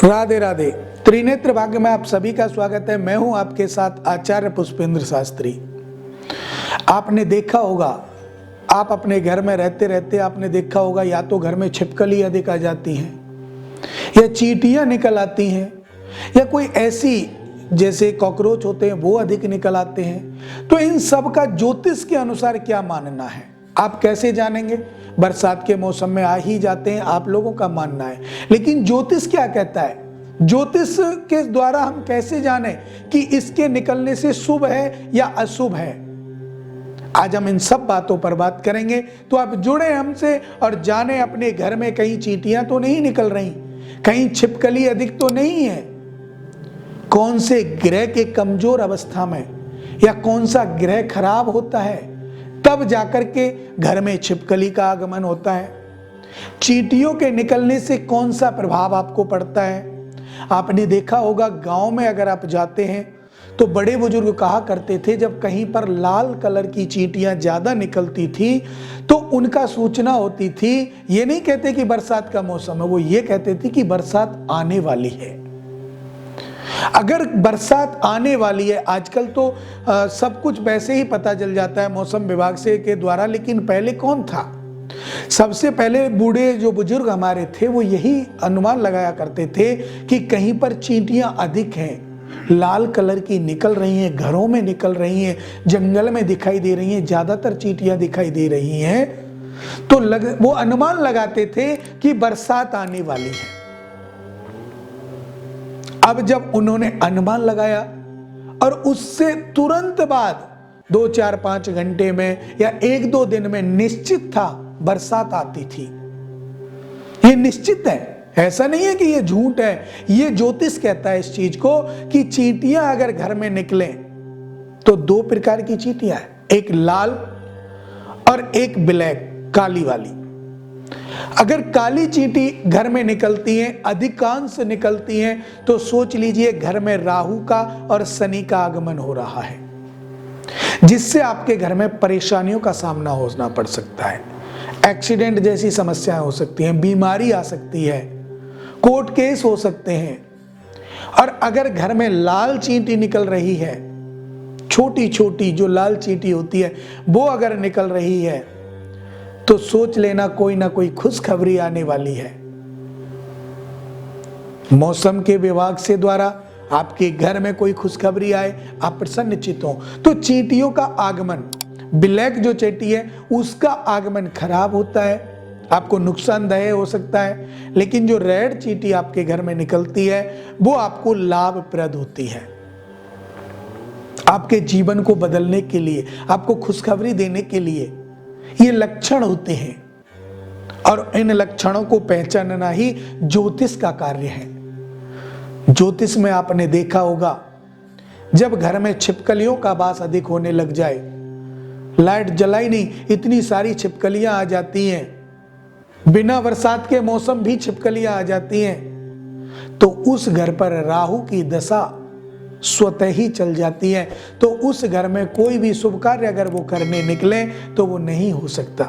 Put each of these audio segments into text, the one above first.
राधे राधे। त्रिनेत्र भाग्य में आप सभी का स्वागत है। मैं हूं आपके साथ आचार्य पुष्पेंद्र शास्त्री। आपने देखा होगा, आप अपने घर में रहते रहते आपने देखा होगा, या तो घर में छिपकली अधिक आ जाती हैं या चींटियां निकल आती हैं या कोई ऐसी जैसे कॉकरोच होते हैं वो अधिक निकल आते हैं। तो इन सब का ज्योतिष के अनुसार क्या मानना है, आप कैसे जानेंगे? बरसात के मौसम में आ ही जाते हैं, आप लोगों का मानना है, लेकिन ज्योतिष क्या कहता है? ज्योतिष के द्वारा हम कैसे जाने कि इसके निकलने से शुभ है या अशुभ है? आज हम इन सब बातों पर बात करेंगे, तो आप जुड़े हमसे और जाने अपने घर में कहीं चींटियां तो नहीं निकल रही, कहीं छिपकली अधिक तो नहीं है, कौन से ग्रह के कमजोर अवस्था में या कौन सा ग्रह खराब होता है, तब जाकर के घर में छिपकली का आगमन होता है। चींटियों के निकलने से कौन सा प्रभाव आपको पड़ता है? आपने देखा होगा, गांव में अगर आप जाते हैं तो बड़े बुजुर्ग कहा करते थे, जब कहीं पर लाल कलर की चींटियां ज्यादा निकलती थी तो उनका सूचना होती थी। ये नहीं कहते कि बरसात का मौसम है, वो ये कहते थे कि बरसात आने वाली है। अगर बरसात आने वाली है, आजकल तो सब कुछ वैसे ही पता चल जाता है मौसम विभाग से के द्वारा, लेकिन पहले कौन था? सबसे पहले बूढ़े जो बुजुर्ग हमारे थे वो यही अनुमान लगाया करते थे कि कहीं पर चींटियां अधिक हैं, लाल कलर की निकल रही हैं, घरों में निकल रही हैं, जंगल में दिखाई दे रही हैं, ज्यादातर चींटियां दिखाई दे रही हैं, तो वो अनुमान लगाते थे कि बरसात आने वाली है। अब जब उन्होंने अनुमान लगाया और उससे तुरंत बाद 2, 4, 5 घंटे में या 1-2 दिन में निश्चित था बरसात आती थी। ये निश्चित है, ऐसा नहीं है कि ये झूठ है। ये ज्योतिष कहता है इस चीज को कि चींटियां अगर घर में निकलें तो 2 प्रकार की चींटियां हैं, एक लाल और एक ब्लैक, काली वाली। अगर काली चींटी घर में निकलती हैं, अधिकांश निकलती हैं, तो सोच लीजिए घर में राहु का और शनि का आगमन हो रहा है, जिससे आपके घर में परेशानियों का सामना होना पड़ सकता है। एक्सीडेंट जैसी समस्याएं हो सकती हैं, बीमारी आ सकती है, कोर्ट केस हो सकते हैं। और अगर घर में लाल चींटी निकल रही है, छोटी छोटी जो लाल चींटी होती है वो अगर निकल रही है, तो सोच लेना कोई ना कोई खुशखबरी आने वाली है। मौसम के विभाग से द्वारा आपके घर में कोई खुशखबरी आए, आप प्रसन्नचित्त हो। तो चींटियों का आगमन, ब्लैक जो चींटी है उसका आगमन खराब होता है, आपको नुकसानदायक हो सकता है, लेकिन जो रेड चींटी आपके घर में निकलती है वो आपको लाभप्रद होती है, आपके जीवन को बदलने के लिए, आपको खुशखबरी देने के लिए ये लक्षण होते हैं। और इन लक्षणों को पहचानना ही ज्योतिष का कार्य है। ज्योतिष में आपने देखा होगा, जब घर में छिपकलियों का वास अधिक होने लग जाए, लाइट जलाई नहीं, इतनी सारी छिपकलियां आ जाती हैं, बिना बरसात के मौसम भी छिपकलियां आ जाती हैं, तो उस घर पर राहु की दशा स्वतः ही चल जाती है। तो उस घर में कोई भी शुभ कार्य अगर वो करने निकले तो वो नहीं हो सकता।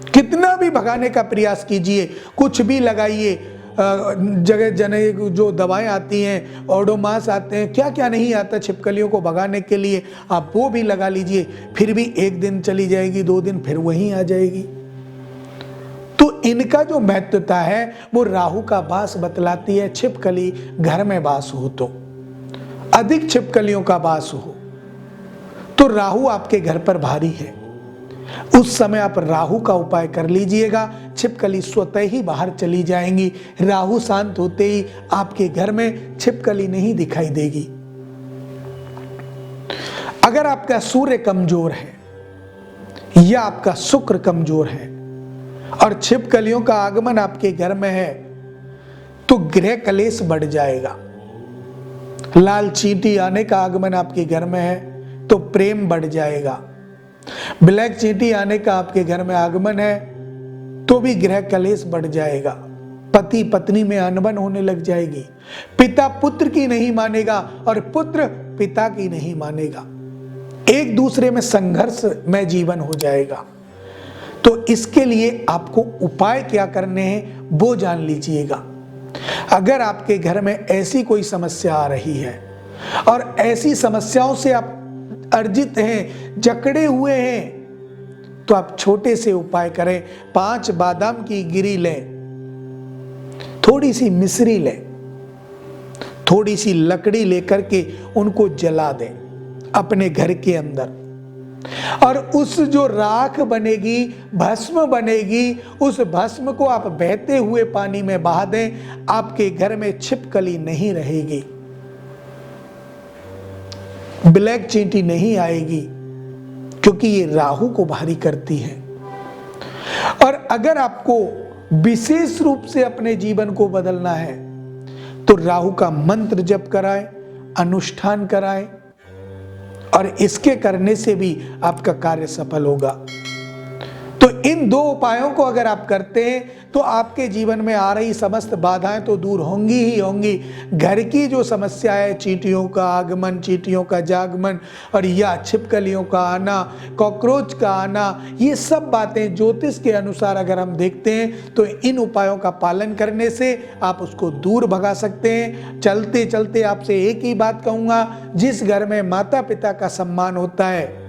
कितना भी भगाने का प्रयास कीजिए, कुछ भी लगाइए, जगह जने जो दवाएं आती हैं, ओडोमास आते हैं, क्या क्या नहीं आता छिपकलियों को भगाने के लिए, आप वो भी लगा लीजिए, फिर भी 1 दिन चली जाएगी, 2 दिन फिर वहीं आ जाएगी। तो इनका जो महत्वता है वो राहु का वास बतलाती है। छिपकली घर में वास हो, तो अधिक छिपकलियों का वास हो तो राहु आपके घर पर भारी है। उस समय आप राहु का उपाय कर लीजिएगा, छिपकली स्वतः ही बाहर चली जाएंगी। राहु शांत होते ही आपके घर में छिपकली नहीं दिखाई देगी। अगर आपका सूर्य कमजोर है या आपका शुक्र कमजोर है और छिपकलियों का आगमन आपके घर में है, तो गृह कलेश बढ़ जाएगा। लाल चींटी आने का आगमन आपके घर में है तो प्रेम बढ़ जाएगा। ब्लैक चींटी आने का आपके घर में आगमन है तो भी गृह कलेश बढ़ जाएगा। पति पत्नी में अनबन होने लग जाएगी। पिता पुत्र की नहीं मानेगा और पुत्र पिता की नहीं मानेगा। एक दूसरे में संघर्ष में जीवन हो जाएगा। तो इसके लिए आपको उपाय क्या करने हैं वो जान लीजिएगा। अगर आपके घर में ऐसी कोई समस्या आ रही है और ऐसी समस्याओं से आप अर्जित हैं, जकड़े हुए हैं, तो आप छोटे से उपाय करें। 5 बादाम की गिरी लें, थोड़ी सी मिश्री लें, थोड़ी सी लकड़ी लेकर के उनको जला दें अपने घर के अंदर, और उस जो राख बनेगी, भस्म बनेगी, उस भस्म को आप बहते हुए पानी में बहा दें। आपके घर में छिपकली नहीं रहेगी, ब्लैक चींटी नहीं आएगी, क्योंकि ये राहु को भारी करती है। और अगर आपको विशेष रूप से अपने जीवन को बदलना है तो राहु का मंत्र जप कराएं, अनुष्ठान कराएं, और इसके करने से भी आपका कार्य सफल होगा। तो इन 2 उपायों को अगर आप करते हैं तो आपके जीवन में आ रही समस्त बाधाएं तो दूर होंगी ही होंगी। घर की जो समस्या है, चींटियों का आगमन, चींटियों का जागमन, और या छिपकलियों का आना, कॉकरोच का आना, ये सब बातें ज्योतिष के अनुसार अगर हम देखते हैं तो इन उपायों का पालन करने से आप उसको दूर भगा सकते हैं। चलते चलते आपसे एक ही बात कहूँगा, जिस घर में माता पिता का सम्मान होता है,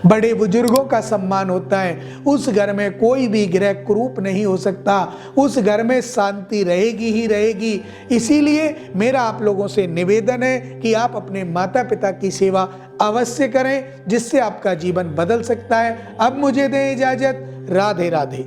बड़े बुजुर्गों का सम्मान होता है, उस घर में कोई भी ग्रह कुरूप नहीं हो सकता, उस घर में शांति रहेगी ही रहेगी। इसीलिए मेरा आप लोगों से निवेदन है कि आप अपने माता पिता की सेवा अवश्य करें, जिससे आपका जीवन बदल सकता है। अब मुझे दें इजाजत। राधे राधे।